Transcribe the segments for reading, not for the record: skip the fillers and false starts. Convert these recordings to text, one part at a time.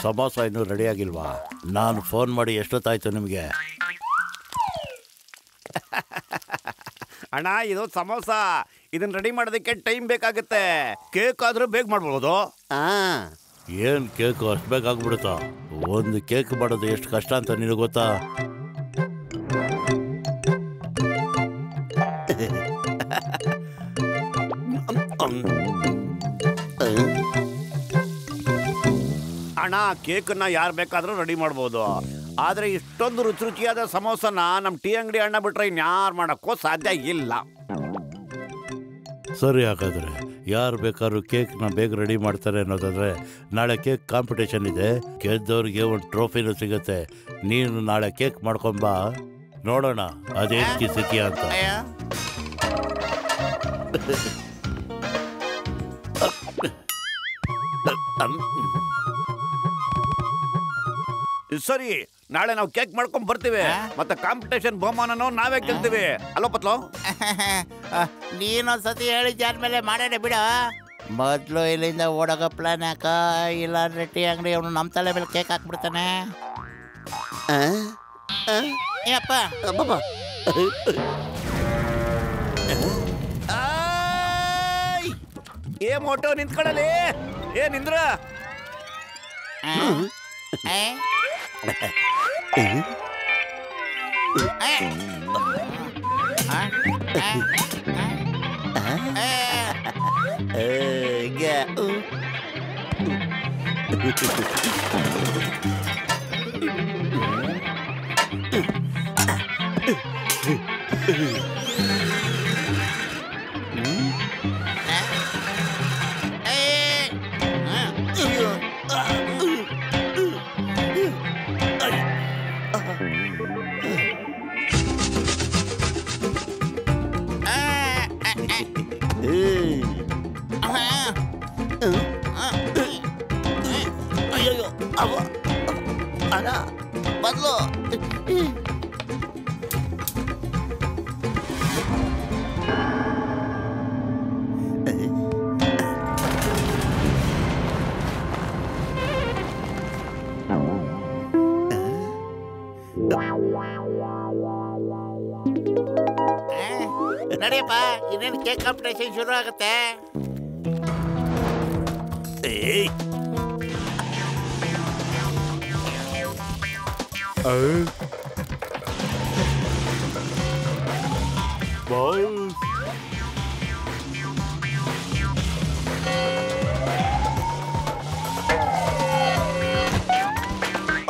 ಸಮೋಸ ಇನ್ನೂ ರೆಡಿ ಆಗಿಲ್ವಾ? ನಾನು ಫೋನ್ ಮಾಡಿ ಎಷ್ಟೊತ್ತಾಯ್ತು ನಿಮಗೆ? ಅಣ್ಣ ಇದು ಸಮೋಸ, ಇದನ್ನ ರೆಡಿ ಮಾಡೋದಕ್ಕೆ ಟೈಮ್ ಬೇಕಾಗುತ್ತೆ. ಕೇಕ್ ಆದ್ರೂ ಬೇಗ ಮಾಡ್ಬೋದು. ಏನ್ ಕೇಕ್ ಅಷ್ಟು ಬೇಕಾಗ್ಬಿಡುತ್ತಾ? ಒಂದು ಕೇಕ್ ಮಾಡೋದು ಎಷ್ಟು ಕಷ್ಟ ಅಂತ ನಿನಗೆ ಗೊತ್ತಾ? ಅಣ್ಣ ಕೇಕನ್ನ ಯಾರು ಬೇಕಾದ್ರೂ ರೆಡಿ ಮಾಡ್ಬೋದು, ಆದ್ರೆ ಇಷ್ಟೊಂದು ರುಚಿ ರುಚಿಯಾದ ಸಮೋಸನ ನಮ್ಮ ಟೀ ಅಂಗಡಿ ಅಣ್ಣ ಬಿಟ್ರೆ ಇನ್ಯಾರು ಮಾಡೋಕ್ಕೂ ಸಾಧ್ಯ ಇಲ್ಲ. ಸರಿ, ಹಾಗಾದ್ರೆ ಯಾರು ಬೇಕಾದ್ರೂ ಕೇಕ್ನ ಬೇಗ ರೆಡಿ ಮಾಡ್ತಾರೆ ಅನ್ನೋದಾದ್ರೆ ನಾಳೆ ಕೇಕ್ ಕಾಂಪಿಟೇಷನ್ ಇದೆ. ಗೆದ್ದವ್ರಿಗೆ ಒಂದು ಟ್ರೋಫಿನೂ ಸಿಗುತ್ತೆ. ನೀನು ನಾಳೆ ಕೇಕ್ ಮಾಡ್ಕೊಂಬಾ, ನೋಡೋಣ ಅದೇನು ಸಿಕ್ಕಿಯ ಅಂತ. ಸರಿ, ನಾಳೆ ನಾವು ಕೇಕ್ ಮಾಡ್ಕೊಂಡ್ ಬರ್ತೀವಿ. ಮತ್ತೆ ಕಾಂಪಿಟೇಷನ್ ಬಹುಮಾನನೂ ನಾವೇ ಗೆಲ್ತೀವಿ. ಅಲ್ಲೋ ಪತ್ಲು, ನೀನೊಂದ್ಸತಿ ಹೇಳಿದ್ಮೇಲೆ ಮಾಡೋಣ ಬಿಡ. ಮೊದಲು ಇಲ್ಲಿಂದ ಓಡೋಗೋ ಪ್ಲಾನ್ ಯಾಕ? ಇಲ್ಲಾಂದ್ರೆ ಟೀ ಅಂಗಡಿ ಅವನು ನಮ್ಮ ತಲೆ ಮೇಲೆ ಕೇಕ್ ಹಾಕ್ಬಿಡ್ತಾನೆ. ಯಪ್ಪ ಏ ಮೋಟೋ ನಿಂತ್ಕೊಳ್ಳಲಿ. ಏ ನಿಂದ್ರ. ಅಯ್ಯೋ ಅವ ಅಣ್ಣ ಬದಲು. ನಡಿಯಪ್ಪ, ಇನ್ನೇನು ಕೇಕ್ ಕಾಂಪಿಟೇಷನ್ ಶುರು ಆಗುತ್ತೆ.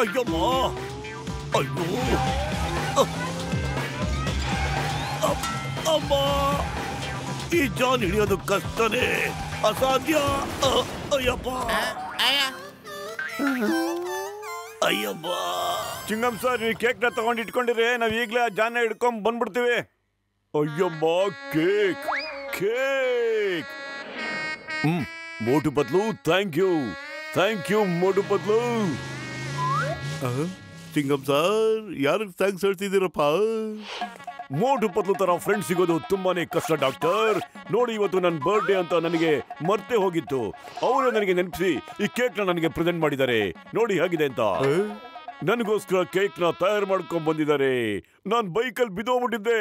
ಅಯ್ಯಮ್ಮ, ಅಯ್ಯೋ ಅಮ್ಮ, ಈ ಜಾನ್ ಹಿಡಿಯೋದು ಕಷ್ಟನೇ, ಅಸಾಧ್ಯ. ಅಯ್ಯಪ್ಪ ಅಯ್ಯಪ್ಪ. ಚಿಂಗಮ್ ಸರ್, ನೀವು ಕೇಕ್ನ ತಗೊಂಡು ಇಟ್ಕೊಂಡಿರಿ, ನಾವು ಈಗಲೇ ಆ ಜಾನ ಹಿಡ್ಕೊಂಡ್ ಬಂದ್ಬಿಡ್ತೀವಿ. ಅಯ್ಯಮ್ಮ, cake cake. Motu Patlu, thank you Motu Patlu. Chingum sir, ಯಾರಿಗೆ ಥ್ಯಾಂಕ್ಸ್ ಹೇಳ್ತಿದ್ದೀರಪ್ಪ? ಮೋಟು ಪತ್ಲು ತರ ಫ್ರೆಂಡ್ ಸಿಗೋದು ತುಂಬಾನೇ ಕಷ್ಟ ಡಾಕ್ಟರ್. ನೋಡಿ, ಇವತ್ತು ನನ್ನ ಬರ್ಡೇ ಅಂತ ನನಗೆ ಮರ್ತೇ ಹೋಗಿತ್ತು. ಅವರು ನನಗೆ ನೆನಪಿಸಿ ಈ ಕೇಕ್ ನ ನನಗೆ ಪ್ರೆಸೆಂಟ್ ಮಾಡಿದ್ದಾರೆ. ನೋಡಿ ಹೇಗಿದೆ ಅಂತ. ನನಗೋಸ್ಕರ ಕೇಕ್ ನ ತಯಾರು ಮಾಡ್ಕೊಂಡ್ ಬಂದಿದ್ದಾರೆ. ನಾನ್ ಬೈಕಲ್ಲಿ ಬಿದ್ದೋಗ್ಬಿಟ್ಟಿದ್ದೆ.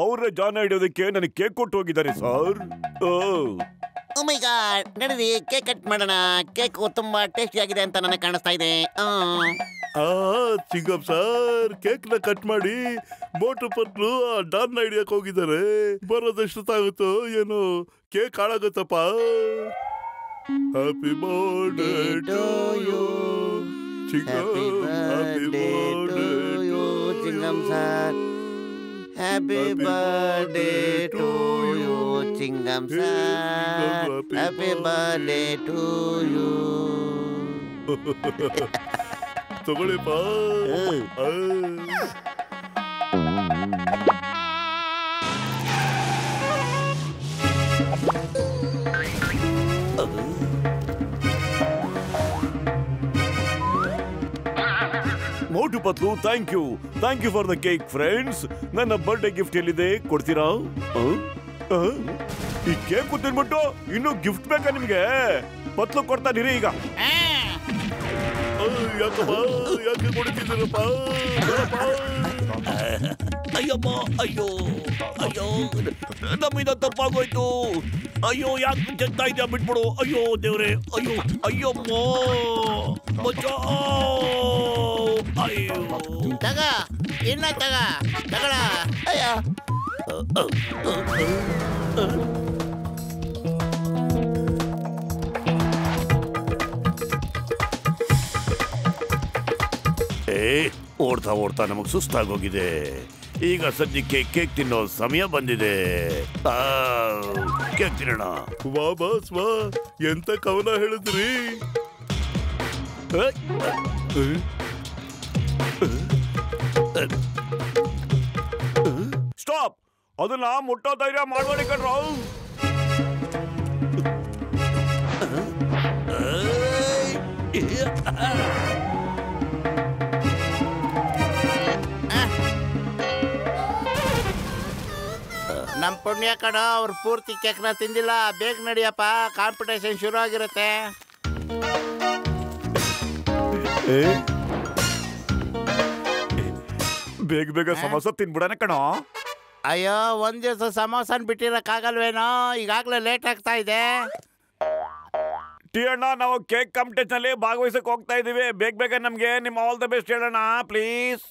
ಅವರೇ ಜಾನ ಹಿಡಿಯೋದಕ್ಕೆ ನನಗೆ ಕೇಕ್ ಕೊಟ್ಟು ಹೋಗಿದ್ದಾರೆ ಸರ್. ಓ ಮೈ ಗಾಡ್, ನಡೀರಿ ಕೇಕ್ ಕಟ್ ಮಾಡೋಣ. ಕೇಕ್ ತುಂಬಾ ಟೇಸ್ಟಿ ಆಗಿದೆ ಅಂತ ನನಗೆ ಕಾಣಿಸ್ತಾ ಇದೆ. ಚಿಂಗಮ್ ಸರ್, ಕೇಕ್ ನ ಕಟ್ ಮಾಡಿ ಮೋಟು ಪತ್ಲು ಡಾನ್ ಹಿಡಿಯಕ್ ಹೋಗಿದ್ದಾರೆ. ಬರೋದೆಷ್ಟೊತ್ತಾಗುತ್ತೋ ಏನೋ, ಕೇಕ್ ಹಾಳಾಗುತ್ತಪ್ಪ. Happy birthday to you Chingum sir. Happy birthday to you Chingum sir. Happy birthday to you. ತಗೊಳ್ಳಿಪ್ಪ. Motu Patlu, thank you for the cake friends. ನನ್ನ ಬರ್ಡೇ ಗಿಫ್ಟ್ ಎಲ್ಲಿದೆ, ಕೊಡ್ತೀರಾ? ಈ ಕೇಕ್ ತಿನ್ಬಿಟ್ಟು ಇನ್ನೂ ಗಿಫ್ಟ್ ಬೇಕಾ ನಿಮ್ಗೆ? ಪತ್ಲು ಕೊಡ್ತಾನಿರಿ ಈಗ. ಯಾಕಮ್ಮ ಯಾಕೆ ಕೊಡ್ತಿದ್ದೀರಪ್ಪ ಅಯ್ಯಮ್ಮ ಅಯ್ಯೋ ಅಯ್ಯೋ ನಮ್ಮಿಂದ ತಪ್ಪಾಗೋಯ್ತು ಅಯ್ಯೋ ಯಾಕೆ ಚೆಂದ ಇದೆಯಾ ಬಿಟ್ಬಿಡು ಅಯ್ಯೋ ದೇವ್ರೆ ಅಯ್ಯೋ ಅಯ್ಯಮ್ಮ ಅಯ್ಯೋ ತಗ ಇನ್ನ ತಗಳ ಅಯ್ಯ ಓಡ್ತಾ ಓಡ್ತಾ ನಮಗ್ ಸುಸ್ತಾಗೋಗಿದೆ ಈಗ ಸದ್ಯಕ್ಕೆ ಕೇಕ್ ತಿನ್ನೋ ಸಮಯ ಬಂದಿದೆ ಕೇಕ್ ತಿನ್ನೋಣ ವಾ ಬಾಸ್ ವಾ ಎಂತ ಕವನ ಹೇಳಿದ್ರಿ ಸ್ಟಾಪ್ ಅದನ್ನ ಮುಟ್ಟೋ ಧೈರ್ಯ ಮಾಡ್ಬೇಡಿ ಕಣ್ರು ನಮ್ ಪುಣ್ಯ ಕಣ ಅವ್ರು ಪೂರ್ತಿ ಕೇಕ್ನ ತಿಂದಿಲ್ಲ ಬೇಗ ನಡಿಯಪ್ಪ ಕಾಂಪಿಟೇಷನ್ ಶುರು ಆಗಿರುತ್ತೆ ಬೇಗ ಬೇಗ ಸಮೋಸ ತಿನ್ಬಿಡಣ ಕಣೋ ಅಯ್ಯೋ ಒಂದ್ ದಿವಸ ಸಮೋಸನ್ ಬಿಟ್ಟಿರಕ್ಕಾಗಲ್ವೇನೋ ಈಗಾಗ್ಲೇ ಲೇಟ್ ಆಗ್ತಾ ಇದೆ ಟೀ ಅಣ್ಣ ನಾವು ಕೇಕ್ ಕಾಂಪಿಟೇಷನ್ ಅಲ್ಲಿ ಭಾಗವಹಿಸಕ್ ಹೋಗ್ತಾ ಇದೀವಿ ಬೇಗ ಬೇಗ ನಮ್ಗೆ ನಿಮ್ಮ ಆಲ್ ದ ಬೆಸ್ಟ್ ಹೇಳೋಣ ಪ್ಲೀಸ್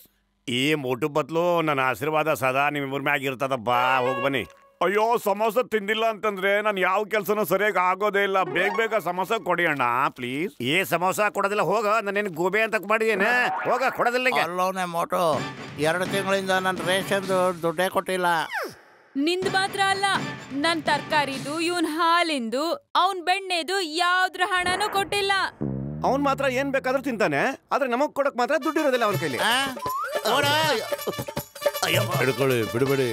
ಈ ಮೋಟು ಬತ್ಲು ನನ್ನ ಆಶೀರ್ವಾದ ಸದಾ ನಿಮ್ಮಿಬ್ಬರ ಮ್ಯಾಗ ಇರ್ತದಪ್ಪ ಹೋಗಿ ಬನ್ನಿ ಅಯ್ಯೋ ಸಮೋಸ ತಿಂದಿಲ್ಲ ಅಂತಂದ್ರೆ ನಾನು ಯಾವ ಕೆಲಸನೂ ಸರಿಯಾಗಿ ಆಗೋದೇ ಇಲ್ಲ ಬೇಗ ಬೇಗ ಸಮೋಸ ಕೊಡಿ ಅಣ್ಣ ಪ್ಲೀಸ್ ಏ ಸಮೋಸ ಕೊಡೋದಿಲ್ಲ ಹೋಗ ನಾನೇನು ಗೋಬೆ ಅಂತ ಮಾಡಿದೇನೆ ಹೋಗ ಕೊಡೋದಿಲ್ಲ ಅಲ್ಲೋನೆ ಮೋಟು 2 ತಿಂಗಳಿಂದ ನನ್ನ ರೇಷನ್ ದುಡ್ಡೇ ಕೊಟ್ಟಿಲ್ಲ ನಿಂದ್ ಮಾತ್ರ ಅಲ್ಲ ನನ್ ತರ್ಕಾರಿದು ಇವನ್ ಹಾಲಿಂದು ಅವನ್ ಬೆಣ್ಣೆದು ಯಾವ್ದ್ರ ಹಣನೂ ಕೊಟ್ಟಿಲ್ಲ ಅವ್ನ್ ಮಾತ್ರ ಏನ್ ಬೇಕಾದ್ರೂ ತಿಂತಾನೆ ಆದ್ರೆ ನಮಗ್ ಕೊಡಕ್ ಮಾತ್ರ ದುಡ್ಡಿರೋದಿಲ್ಲ ಅವನ ಕೈಲಿ ಹಿಡ್ಕೊಳ್ಳಿ ಬಿಡಬೇಡಿ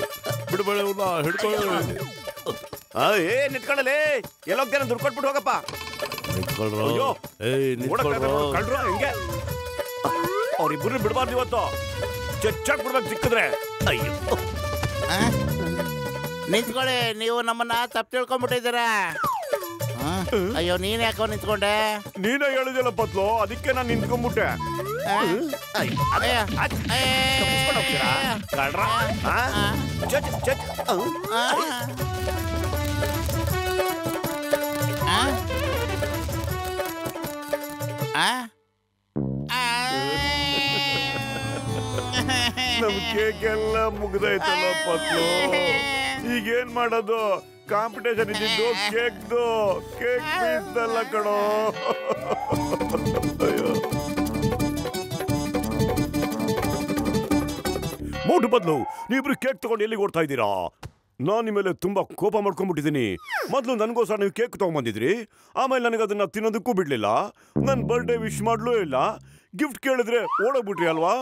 ಬಿಡಬೇಡಿ ಹಿಡ್ಕೊಳ್ಳಿ ಏ ನಿಂತ್ಕೊಳ್ಳಲಿ ಎಲ್ಲೋಗ್ತೇನೆ ದುಡ್ಡು ಕೊಟ್ಬಿಟ್ಟು ಹೋಗಪ್ಪ ನಿಂತ್ಕೊಳ್ರು ಏಯ್ ನಿಂತ್ಕೊಳ್ರು ಕಳ್ರು ಹಿಂಗೆ ಅವ್ರಿಬ್ರು ಬಿಡಬಾರ್ದು ಇವತ್ತು ಚಚ್ಚಾಕ್ ಬಿಡ್ಬೇಕು ಸಿಕ್ಕಿದ್ರೆ ಅಯ್ಯೋ ನಿಂತ್ಕೊಳ್ಳಿ ನೀವು ನಮ್ಮನ್ನ ತಪ್ಪು ತಿಳ್ಕೊಂಡ್ಬಿಟ್ಟಿದ್ದೀರ ಅಯ್ಯೋ ನೀನ್ ಯಾಕೋ ನಿಂತ್ಕೊಂಡೆ ನೀನೇ ಹೇಳಿದಿಲ್ಲ ಪತ್ಲು ಅದಕ್ಕೆ ನಾನು ನಿಂತ್ಕೊಂಡ್ಬಿಟ್ಟೆ ಕಳ್ರ ಚಚ್ ಚಚ್ ನಮ್ ಕೇಕ್ ಎಲ್ಲ ಮುಗ್ದೈತಲ್ಲ ಪತ್ಲು ಈಗೇನ್ ಮಾಡೋದು ಕಾಂಪಿಟೇಷನ್ ಇದ್ದಿದ್ದು ಕೇಕ್ದು ಕೇಕ್ ಪೀಸ್ದಲ್ಲ ಕಣೋ ಮೋಟು ಬದ್ಲು ನೀವಿಬ್ರು ಕೇಕ್ ತಗೊಂಡು ಎಲ್ಲಿಗೆ ಓಡ್ತಾ ಇದ್ದೀರಾ ನಾನು ನಿಮ್ಮ ಮೇಲೆ ತುಂಬಾ ಕೋಪ ಮಾಡ್ಕೊಂಡ್ಬಿಟ್ಟಿದ್ದೀನಿ ಮೊದಲು ನನಗೋಸ್ಕರ ನೀವು ಕೇಕ್ ತಗೊಂಡ್ಬಂದಿದ್ರಿ ಆಮೇಲೆ ನನಗೆ ಅದನ್ನ ತಿನ್ನೋದಕ್ಕೂ ಬಿಡ್ಲಿಲ್ಲ ನನ್ನ ಬರ್ಡೇ ವಿಶ್ ಮಾಡ್ಲೂ ಇಲ್ಲ ಗಿಫ್ಟ್ ಕೇಳಿದ್ರೆ ಓಡೋಗ್ಬಿಟ್ರಿ ಅಲ್ವಾ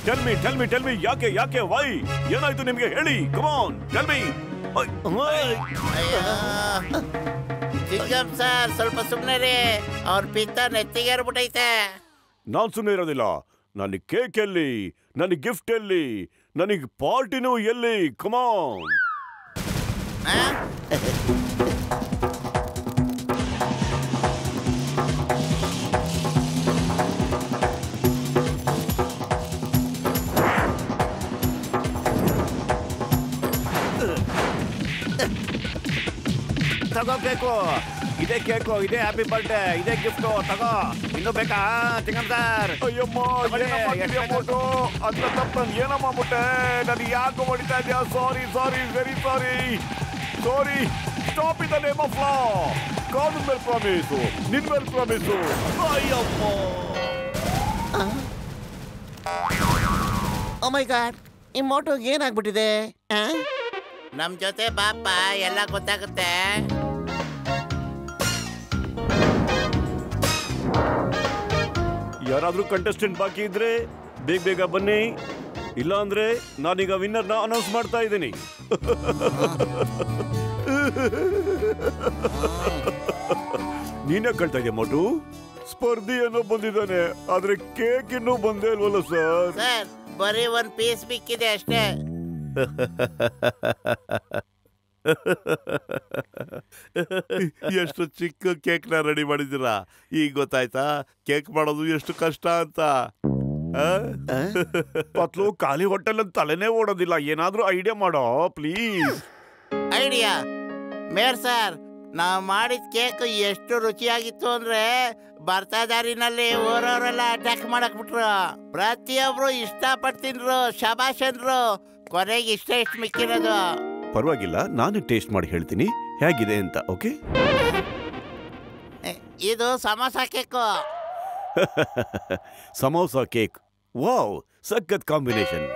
ಟೆಲ್ ಮಿ ಯಾಕೆ ಯಾಕೆ ವೈ ಏನಾಯ್ತು ನಿಮ್ಗೆ ಹೇಳಿ come on tell me Chingum sir ಸ್ವಲ್ಪ ಸುಮ್ಮನೆ ರೀ ಅವ್ರ ಪಿತ್ತ ನೆತ್ತಿಗೆ ಏರ್ಬಿಟ್ಟೈತೆ ನಾನ್ ಸುಮ್ಮನೆ ಇರೋದಿಲ್ಲ ನನಗೆ ಕೇಕ್ ಎಲ್ಲಿ ನನಗೆ ಗಿಫ್ಟ್ ಎಲ್ಲಿ ನನಗೆ ಪಾರ್ಟಿನೂ ಎಲ್ಲಿ ಕಮ್ ಆನ್ ತಗೋ ಕೇಕು ಇದೇ ಕೇಕು ಇದೇ ಹ್ಯಾಪಿ ಬರ್ಡೇ ಇದೇ ಗಿಫ್ಟ್ ತಗೋ ಇನ್ನು ಬೇಕಾ ಚಿಕನ್ ಸರ್ ಅಯ್ಯಮ್ಮ ಅಂತ ತಪ್ಪ ಏನೋ ಮಾಡ್ಬಿಟ್ಟೆ ನನಗೆ ಯಾಕೆ ಹೊಡಿತಾ ಇದೆಯಾ sorry sorry very sorry sorry stop in the name of law ಕಾನೂನ್ ಮೇಲೆ ಪ್ರಾಮಿಸು ನಿನ್ ಮೇಲೆ ಪ್ರಾಮಿಸು ಅಯ್ಯಮ್ಮ ಓ ಮೈ ಗಾಡ್ ಈ ಮೋಟೋಗೆ ಏನಾಗ್ಬಿಟ್ಟಿದೆ ನಮ್ ಜೊತೆ ಬಾಪ ಎಲ್ಲ ಗೊತ್ತಾಗುತ್ತೆ ಯಾರಾದ್ರೂ ಕಂಟೆಸ್ಟೆಂಟ್ ಬಾಕಿ ಇದ್ರೆ ಬೇಗ ಬೇಗ ಬನ್ನಿ ಇಲ್ಲ ಅಂದ್ರೆ ನಾನೀಗ ವಿನ್ನರ್ನ ಅನೌನ್ಸ್ ಮಾಡ್ತಾ ಇದ್ದೀನಿ ನೀನೇ ಕಳ್ತಾ ಇದೆಯಾ ಮೋಟು ಸ್ಪರ್ಧಿ ಏನೋ ಬಂದಿದ್ದಾನೆ ಆದ್ರೆ ಕೇಕ್ ಇನ್ನೂ ಬಂದೇ ಇಲ್ವಲ್ಲ ಸರ್ ಸರ್ ಬರೀ 1 ಪೀಸ್ ಬಿಕ್ಕಿದೆ ಅಷ್ಟೇ ಎಷ್ಟು ಚಿಕ್ಕ ಕೇಕ್ನ ರೆಡಿ ಮಾಡಿದ್ದೀರಾ. ಈಗ ಗೊತ್ತಾಯ್ತಾ ಕೇಕ್ ಮಾಡೋದು ಎಷ್ಟು ಕಷ್ಟ ಅಂತ. ಪತ್ಲು ಖಾಲಿ ಹೊಟ್ಟೆಲ್ಲ ತಲೆನೇ ಓಡೋದಿಲ್ಲ. ಏನಾದ್ರೂ ಐಡಿಯಾ ಮಾಡೋ ಪ್ಲೀಸ್. ಐಡಿಯಾ ಮೇರ್ ಸರ್, ನಾವು ಮಾಡಿದ ಕೇಕ್ ಎಷ್ಟು ರುಚಿಯಾಗಿತ್ತು ಅಂದ್ರೆ ಬರ್ತಾ ದಾರಿನಲ್ಲಿ ಊರವರೆಲ್ಲ ಅಟ್ಯಾಕ್ ಮಾಡಕ್ ಬಿಟ್ರು. ಪ್ರತಿಯೊಬ್ರು ಇಷ್ಟಪಟ್ಟು ತಿಂದ್ರು, ಶಬಾಷ್ ಅಂದ್ರು. ಕೊನೆಗೆ ಇಷ್ಟ ಮಿಕ್ಕಿರೋದು. ಪರವಾಗಿಲ್ಲ, ನಾನು ಟೇಸ್ಟ್ ಮಾಡಿ ಹೇಳ್ತೀನಿ ಹೇಗಿದೆ ಅಂತ. ಓಕೆ, ಇದು samosa cake. Samosa cake, wow, ಸಖತ್ ಕಾಂಬಿನೇಷನ್.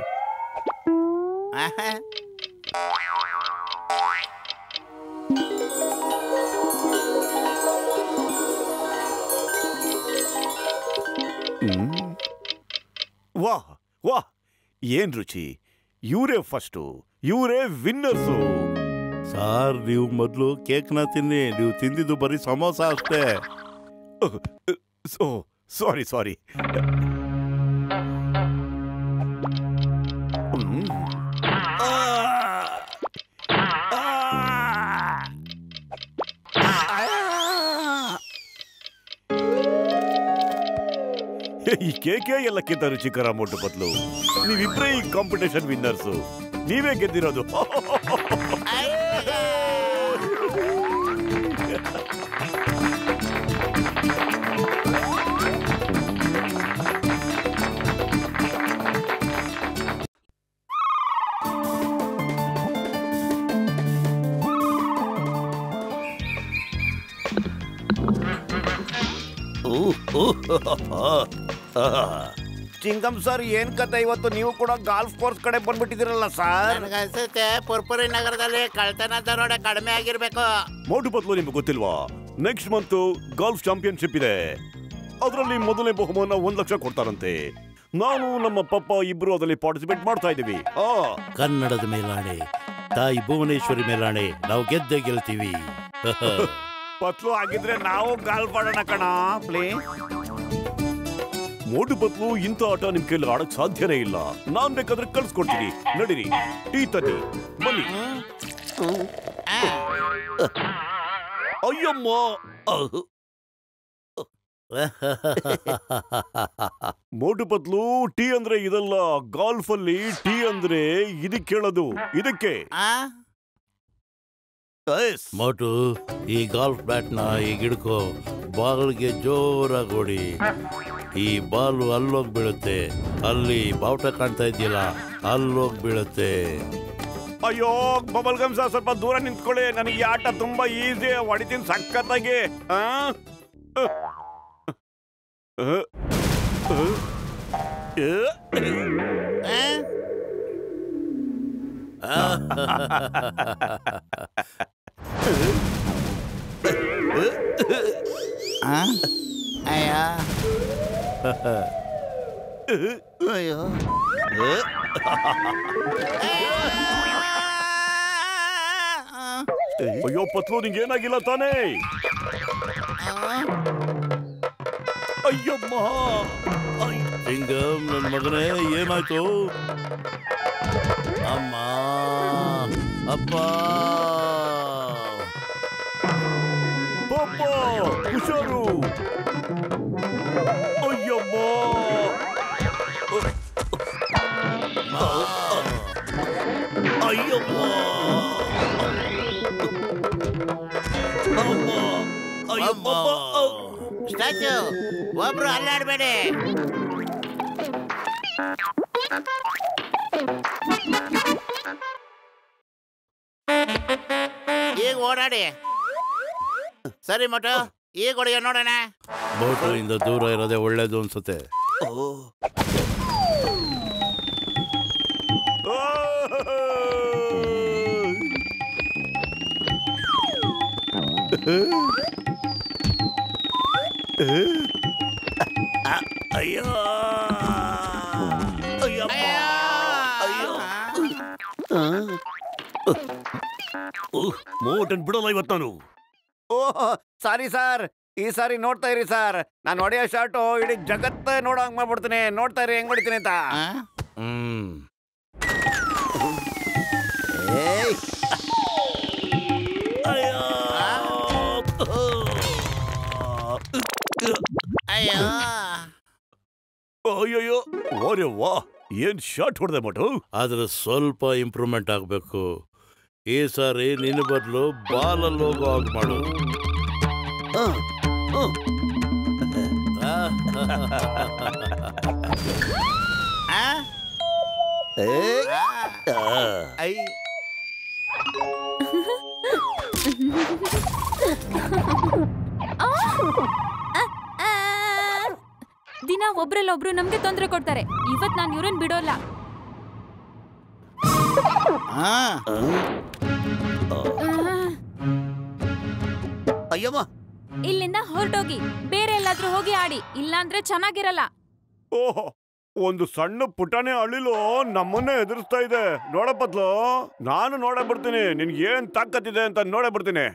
ವಾಹ್ ವಾಹ್, ಏನ್ ರುಚಿ. ಇವರೇ ಫಸ್ಟು, ಇವರೇ ವಿನ್ನರ್ಸು. ಸಾರ್, ನೀವು ಮೊದಲು ಕೇಕ್ನ ತಿನ್ನಿ. ನೀವು ತಿಂದಿದ್ದು ಬರೀ ಸಮೋಸ ಅಷ್ಟೇ. ಸಾರಿ ಸಾರಿ. ಈ ಕೇಕೆ ಎಲ್ಲಕ್ಕಿಂತ ರುಚಿಕರ ಮೋಟು ಪತ್ಲು. ನೀವಿಬ್ರೇ ಈ ಕಾಂಪಿಟೇಷನ್ ವಿನ್ನರ್ಸು. ನೀವೇ ಗೆದ್ದಿರೋದು. ಚಿಂಗಮ್ ಸರ್, ಏನ್ ಕತೆ ಇವತ್ತು ನೀವು ಕೂಡ ಗಾಲ್ಫ್ ಕೋರ್ಸ್ ಕಡೆ ಬಂದ್ಬಿಟ್ಟಿದಿರಲ್ಲ ಸರ್? ನನಗನ್ಸುತ್ತೆ ಪುರ್ಪುರಿ ನಗರದಲ್ಲಿ ಕಳ್ತನ ದರೋಡೆ ಕಡಿಮೆ ಆಗಿರ್ಬೇಕು. ಮೋಟು ಪತ್ಲು, ನಿಮ್ಗೆ ಗೊತ್ತಿಲ್ವಾ? ನೆಕ್ಸ್ಟ್ ಮಂತ್ ಗಾಲ್ಫ್ ಚಾಂಪಿಯನ್ಶಿಪ್ ಇದೆ. ಅದರಲ್ಲಿ ಮೊದಲನೇ ಬಹುಮಾನ 1 ಲಕ್ಷ ಕೊಡ್ತಾರಂತೆ. ನಾನು ನಮ್ಮ ಪಪ್ಪ ಇಬ್ರು ಅದರಲ್ಲಿ ಪಾರ್ಟಿಸಿಪೇಟ್ ಮಾಡ್ತಾ ಇದ್ದೀವಿ. ಕನ್ನಡದ ಮೇಲಾಣೆ, ತಾಯಿ ಭುವನೇಶ್ವರಿ ಮೇಲಾಣೆ, ನಾವು ಗೆದ್ದೆ ಗೆಲ್ತೀವಿ. ಪತ್ಲು, ಆಗಿದ್ರೆ ನಾವು ಗಾಲ್ಫ್ ಆಡೋಣ ಕಣ ಪ್ಲೀಸ್. ಮೋಟು ಪತ್ಲು, ಇಂಥ ಆಟ ನಿಮ್ ಕೈಲಿ ಆಡಕ್ ಸಾಧ್ಯನೇ ಇಲ್ಲ. ನಾನ್ ಬೇಕಾದ್ರೆ ಕಳ್ಸ್ಕೊಡ್ತೀನಿ. ನಡೀರಿ, ಟೀ ತನ್ನಿ, ಬನ್ನಿ. ಅಯ್ಯಮ್ಮ, ಮೋಟು ಪತ್ಲು, ಟೀ ಅಂದ್ರೆ ಇದಲ್ಲ. ಗಾಲ್ಫ್ ಅಲ್ಲಿ ಟೀ ಅಂದ್ರೆ ಇದಕ್ಕೆ ಹೇಳೋದು, ಇದಕ್ಕೆ. ಮೋಟು, ಈ ಗಾಲ್ಫ್ ಬ್ಯಾಟ್ನ ಈಗ ಹಿಡ್ಕೋ, ಬಾಲ್ಗೆ ಜೋರಾಗಿ ಹೊಡಿ. ಈ ಬಾಲು ಅಲ್ಲೋಗಿ ಬೀಳುತ್ತೆ. ಅಲ್ಲಿ ಬಾವುಟ ಕಾಣ್ತಾ ಇದೆಯಲ್ಲ, ಅಲ್ಲೋಗಿ ಬೀಳುತ್ತೆ. ಅಯ್ಯೋ ಬಬಲ್ ಗಮ್ ಸರ್, ಸ್ವಲ್ಪ ದೂರ ನಿಂತ್ಕೊಳ್ಳಿ. ನನಗೆ ಈ ಆಟ ತುಂಬಾ ಈಸಿ, ಹೊಡಿತೀನಿ ಸಖತ್ತಾಗಿ. ಅಯ್ಯೋ ಅಯ್ಯೋ, ಅಯ್ಯೋ ಪತ್ಲು, ನಿಂಗೆ ಏನಾಗಿಲ್ಲ ತಾನೇ? ಅಯ್ಯಮ್ಮ, ಸಿಂಗಮ್, ನನ್ನ ಮಗನೇ, ಏನಾಯ್ತು? ಅಮ್ಮ, ಅಪ್ಪ, ಪಾಪ, ಹುಷಾರು. ಅಯ್ಯಮ್ಮ, ಅಯ್ಯಮ್ಮ, ಅಮ್ಮ, ಅಯ್ಯಮ್ಮ. ಸ್ಟ್ಯಾಚು, ಒಬ್ರು ಅಲ್ಲಾಡ್ಬೇಡಿ. ಈಗ ಓಡಾಡಿ. ಸರಿ ಮೋಟು, ಈಗ ಹೊಡೆಯ ನೋಡೋಣ. ಮೋಟು ಇಂದ ದೂರ ಇರೋದೇ ಒಳ್ಳೇದು ಅನ್ಸುತ್ತೆ. ಅಯ್ಯೋ, ಅಯ್ಯಮ್ಮ, ಅಯ್ಯೋ. ಮೋಟನ್ ಬಿಡಲ್ಲ ಇವತ್ತು ನಾನು. ಓಹ್, ಸಾರಿ ಸರ್. ಈ ಸಾರಿ ನೋಡ್ತಾ ಇರಿ ಸರ್, ನಾನು ಹೊಡೆಯೋ ಶಾಟು ಇಡೀ ಜಗತ್ತೇ ನೋಡೋ ಹಂಗ್ ಮಾಡ್ಬಿಡ್ತೀನಿ. ನೋಡ್ತಾ ಇರಿ ಹೆಂಗ್ ಹೊಡಿತೀನಿ ಅಂತ. ಅಯ್ಯೋ ಅಯ್ಯಯ್ಯೋ ಓರೆ ವಾ ಏನ್ ಶಾಟ್ ಹೊಡೆದೆ ಮಟು. ಆದ್ರೆ ಸ್ವಲ್ಪ ಇಂಪ್ರೂವ್ಮೆಂಟ್ ಆಗಬೇಕು. ಈ ಸಾರಿ ನಿನ್ನ ಬದಲು ಬಾಲಲ್ಲಿ ಹೋಗೋ ಹಾಗೆ ಮಾಡು. ಐ ದಿನ ಒಬ್ರಲ್ಲೊಬ್ರು ನಮ್ಗೆ ತೊಂದರೆ ಕೊಡ್ತಾರೆ. ಇವತ್ ನಾನು ಇವ್ರನ್ನ ಬಿಡೋಲ್ಲ. ಅಯ್ಯಮ್ಮ, ಇಲ್ಲಿಂದ ಹೊರಟೋಗಿ ಬೇರೆ ಎಲ್ಲಾದ್ರೂ ಹೋಗಿ ಆಡಿ, ಇಲ್ಲಾಂದ್ರೆ ಚೆನ್ನಾಗಿರಲ್ಲ. ಓಹೋ, ಒಂದು ಸಣ್ಣ ಪುಟಾಣಿ ಅಳಿಲು ನಮ್ಮನ್ನೇ ಎದುರಿಸ್ತಾ ಇದೆ. ನೋಡಪ್ಪತ್ಲು, ನಾನು ನೋಡೇ ಬರ್ತೀನಿ. ನಿನ್ಗೆ ಏನ್ ತಾಕತ್ತಿದೆ ಅಂತ ನೋಡೇ ಬರ್ತೀನಿ.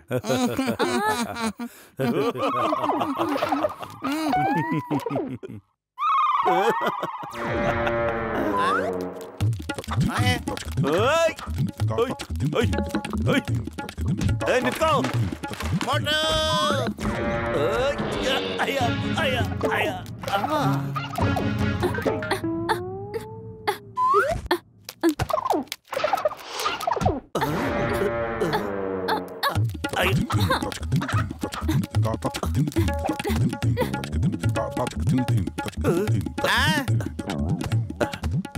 ನಿತ್ಕೋ ಮೋಟು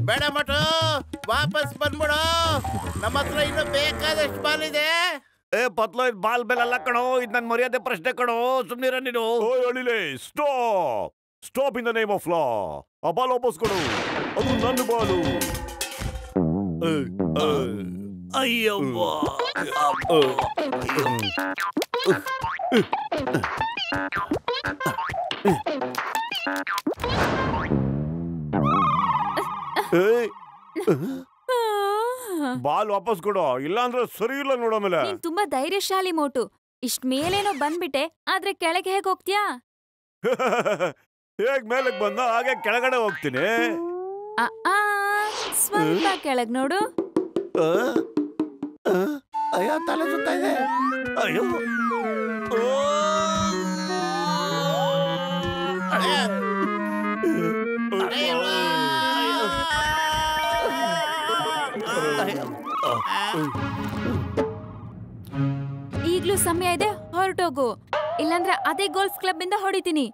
ಬೇಡ ಮೋಟು, ವಾಪಸ್ ಬಂದ್ಬಿಡು. ನಮ್ಮ ಹತ್ರ ಇನ್ನು ಬೇಕಾದಷ್ಟು ಬಾಲ್ ಇದೆ. ಪತ್ಲೋ, ಇದು ಬಾಲ್ ಬೆಲ್ ಅಲ್ಲ ಕಣೋ, ಇದು ನನ್ನ ಮರ್ಯಾದೆ ಪ್ರಶ್ನೆ ಕಣೋ. ಸುಮ್ನಿರ ನೀನು. ಓಯ್ ಅಳಿಲೆ, stop stop in the name of law. ಆ ಬಾಲ್ ವಾಪಸ್ ಕೊಡು, ಅದು ನನ್ನ ಬಾಲು. ಅಯ್ಯವ್ವ, ಬಾಲ್ ವಾಪಸ್ ಕೊಡು, ಇಲ್ಲಾಂದ್ರೆ ಸರಿ ಇಲ್ಲ ನೋಡೋಮೇಲೆ. ನೀನ್ ತುಂಬಾ ಧೈರ್ಯಶಾಲಿ ಮೋಟು. ಇಷ್ಟ್ ಮೇಲೇನೋ ಬಂದ್ಬಿಟ್ಟೆ, ಆದ್ರೆ ಕೆಳಗೆ ಹೇಗ್ ಹೋಗ್ತೀಯಾ? ಹೇಗ್ ಮೇಲಕ್ ಬಂದ ಹಾಗೆ ಕೆಳಗಡೆ ಹೋಗ್ತೀನಿ. ಸ್ವಲ್ಪ ಕೆಳಗ್ ನೋಡು. ಅಯ್ಯೋ, ತಲೆ ಸುತ್ತಾ ಇದೆ. ಅಯ್ಯೋ, ಈಗ್ಲೂ ಸಮಯ ಇದೆ, ಹೊರಟೋಗು. ಇಲ್ಲಾಂದ್ರೆ ಅದೇ ಗೋಲ್ಫ್ ಕ್ಲಬ್ ಇಂದ ಹೊಡಿತೀನಿ.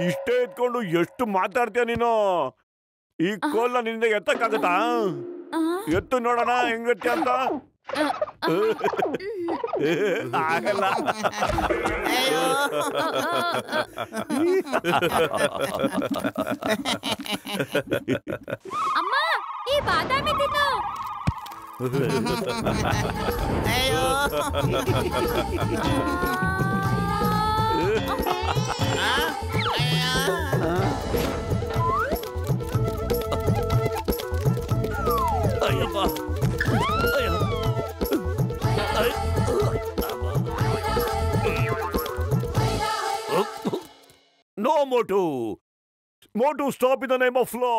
ಇಷ್ಟೇ ಎತ್ಕೊಂಡು ಎಷ್ಟು ಮಾತಾಡ್ತೀಯ ನೀನು? ಈ ಕೋಲ್ನ ನಿಂದ ಎತ್ತಕ್ಕಾಗತ್ತಾ? ಎತ್ತು ನೋಡೋಣ ಹೆಂಗತ್ತೆ ಅಂತ. ಆಗಲ್ಲ. ಅಮ್ಮ, ಈ ಬಾದಾಮಿ ತಿನ್ನು. ಅಯ್ಯೋ ಅಯ್ಯಪ್ಪ, ಅಯ್ಯೋ, no Motu, Motu stop in the name of law.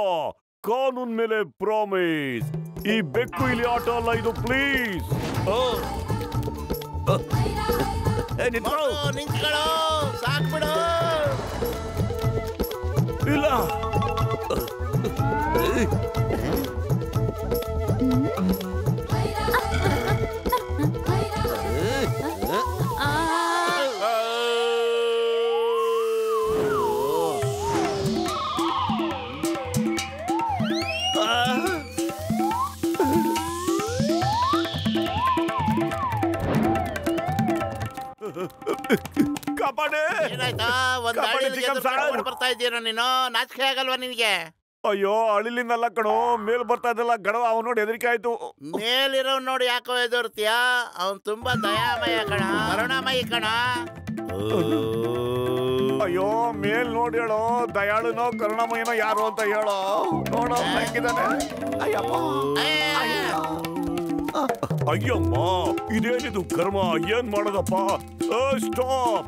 ಕಾನೂನ್ ಮೇಲೆ ಪ್ರಾಮಿಸ್. ಈ ಬೆಕ್ಕು ಇಲ್ಲಿ ಆಟ ಅಲ್ಲ ಇದು, ಪ್ಲೀಸ್. ನಿಂತ್ಕೊಳ್ಳೋ, ಸಾಕ್ಬಿಡು. ಇಲ್ಲ, ಕಾಪಾಡೆ. ಏನಾಯ್ತಾ? ಒಂದ್ ಬರ್ತಾ ಇದ್ದೀರ ನೀನು? ನಾಚಿಕೆ ಆಗಲ್ವಾ ನಿನ್ಗೆ? ಅಯ್ಯೋ, ಅಳಿಲಿಂದಲ್ಲ ಕಣೋ, ಮೇಲ್ ಬರ್ತಾ ಇದ್ದಲ್ಲ ಗಡವ, ಅವನು ನೋಡಿ ಹೆದರಿಕೆ ಆಯ್ತು. ಮೇಲಿರೋ ನೋಡಿ ಯಾಕೋ ಎದುರ್ತೀಯ? ಅವನ್ ತುಂಬಾ ದಯಾಮಯ ಕಣ, ಕರುಣಾಮಯಿ ಕಣ. ಅಯ್ಯೋ, ಮೇಲ್ ನೋಡಿ ಹೇಳೋ, ದಯಾಳುನೋ ಕರುಣಾಮಯನೋ ಯಾರು ಅಂತ ಹೇಳೋ. ನೋಡೋ ಹೆಂಗಿದಾನೆ. ಅಯ್ಯಪ್ಪ, ಅಯ್ಯಮ್ಮ, ಇದೇನಿದು ಕರ್ಮ? ಏನ್ ಮಾಡೋದಪ್ಪ? ಸ್ಟಾಪ್.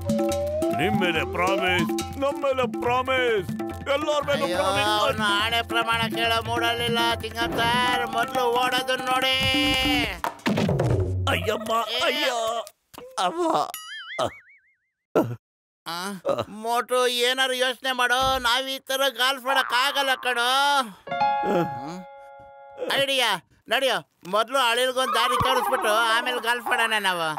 ನಿಮ್ ಮೇಲೆ ಪ್ರಾಮಿಸ್, ನಮ್ಮ ಮೇಲೆ ಪ್ರಾಮಿಸ್, ಎಲ್ಲರ ಮೇಲೆ ಪ್ರಾಮಿಸ್. ನಾಳೆ ಪ್ರಮಾಣ ಕೇಳೋ ಮೂಡಲಿಲ್ಲ ತಿಂಗಂತಾರ್. ಮೊದ್ಲು ಓಡೋದನ್ನ ನೋಡಿ. ಅಯ್ಯಮ್ಮ ಅಯ್ಯೋ ಅಮ್ಮ. ಮೋಟು ಏನಾರು ಯೋಚನೆ ಮಾಡೋ, ನಾವ್ ಈ ತರ ಗಾಲ್ಫ್ ಆಡಕ್ ಆಗಲ್ಲ ಕಣೋ. ಐಡಿಯಾ ನಡಿಯೋ, ಮೊದ್ಲು ಅಳಿಲ್ಗೊಂದ್ ದಾರಿ ತೋರಿಸ್ಬಿಟ್ಟು ಆಮೇಲೆ ಗಾಲ್ಫ್ ಆಡೋಣ ನಾವು.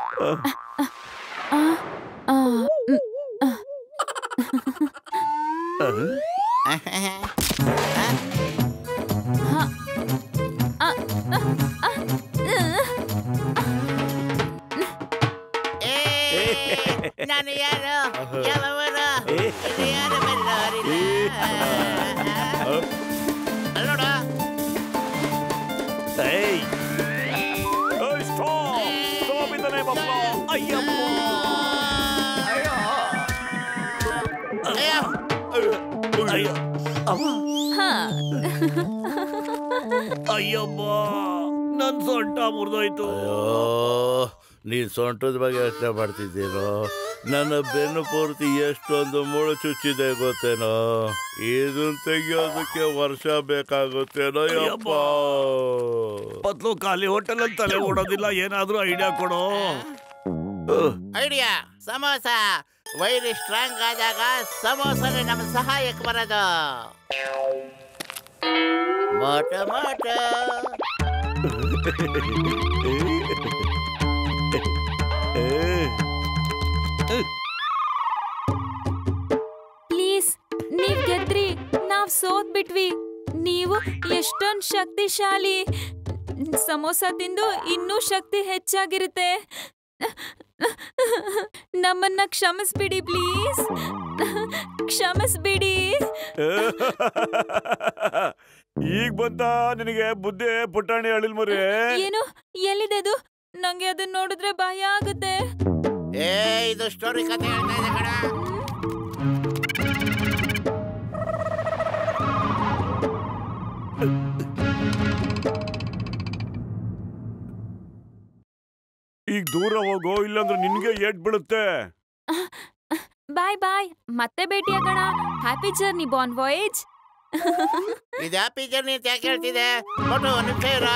ನಾನು ಯಾರು ಯಾವವರು ಯಾರು ಅಲ್ಲೋಡ. ಅಯ್ಯಮ್ಮ ನನ್ ಸೊಂಟ ಮುರಿದೋಯ್ತು. ನೀನ್ ಸೊಂಟದ ಬಗ್ಗೆ ಯೋಚನೆ ಮಾಡ್ತಿದ್ದೀನೋ? ನನ್ನ ಬೆನ್ನು ಪೂರ್ತಿ ಎಷ್ಟೊಂದು ಮುಳು ಚುಚ್ಚಿದೆ ಗೊತ್ತೇನೋ. ಇದನ್ ತೆಗಿಯೋದಕ್ಕೆ ವರ್ಷ ಬೇಕಾಗುತ್ತೇನೋ. ಯಪ್ಪ ಪತ್ಲು ಖಾಲಿ ಹೋಟೆಲ್ ಅಂತ ತಲೆ ಓಡೋದಿಲ್ಲ. ಏನಾದ್ರೂ ಐಡಿಯಾ ಕೊಡೋ. ಐಡಿಯಾ ಸಮೋಸ. ವೈರಿ ಸ್ಟ್ರಾಂಗ್ ಆದಾಗ ಸಮೋಸನೇ ನಮ್ಮ ಸಹಾಯಕ್ಕೆ ಬರೋದು. ಮೋಟ ಮೋಟ ಪ್ಲೀಸ್, ನೀವ್ ಗೆದ್ರಿ, ನಾವ್ ಸೋತ್ ಬಿಟ್ವಿ. ನೀವು ಎಷ್ಟೊಂದ್ ಶಕ್ತಿಶಾಲಿ. ಸಮೋಸ ತಿಂದು ಇನ್ನೂ ಶಕ್ತಿ ಹೆಚ್ಚಾಗಿರುತ್ತೆ. ನಮ್ಮನ್ನ ಕ್ಷಮಿಸ್ಬಿಡಿ ಪ್ಲೀಸ್, ಕ್ಷಮಿಸ್ಬಿಡಿ. ಈಗ ಬಂತ ನಿನಗೆ ಬುದ್ಧಿ ಪುಟಾಣಿ ಅಳಿಲ್ ಮರಿ. ಏನು? ಎಲ್ಲಿದೆ ಅದು? ನಂಗೆ ಅದನ್ನ ನೋಡಿದ್ರೆ ಭಯ ಆಗುತ್ತೆ. ಇದು ಸ್ಟೋರಿ ಕಥೆ ಹೇಳ್ತಾ ಇದೆ ಕಣ. ಈಗ ದೂರ ಹೋಗೋ, ಇಲ್ಲಾಂದ್ರೆ ನಿನ್ಗೆ ಏಟ್ ಬೀಳುತ್ತೆ. ಬಾಯ್ ಬಾಯ್, ಮತ್ತೆ ಭೇಟಿಯಾಗೋಣ. Happy journey, bon voyage. ಇದು ಹ್ಯಾಪಿ ಜರ್ನಿ ಅಂತ ಯಾಕೆ ಹೇಳ್ತಿದೆ? ನೋಡು, ಒಂದು ನಿಮಿಷ ಇರ.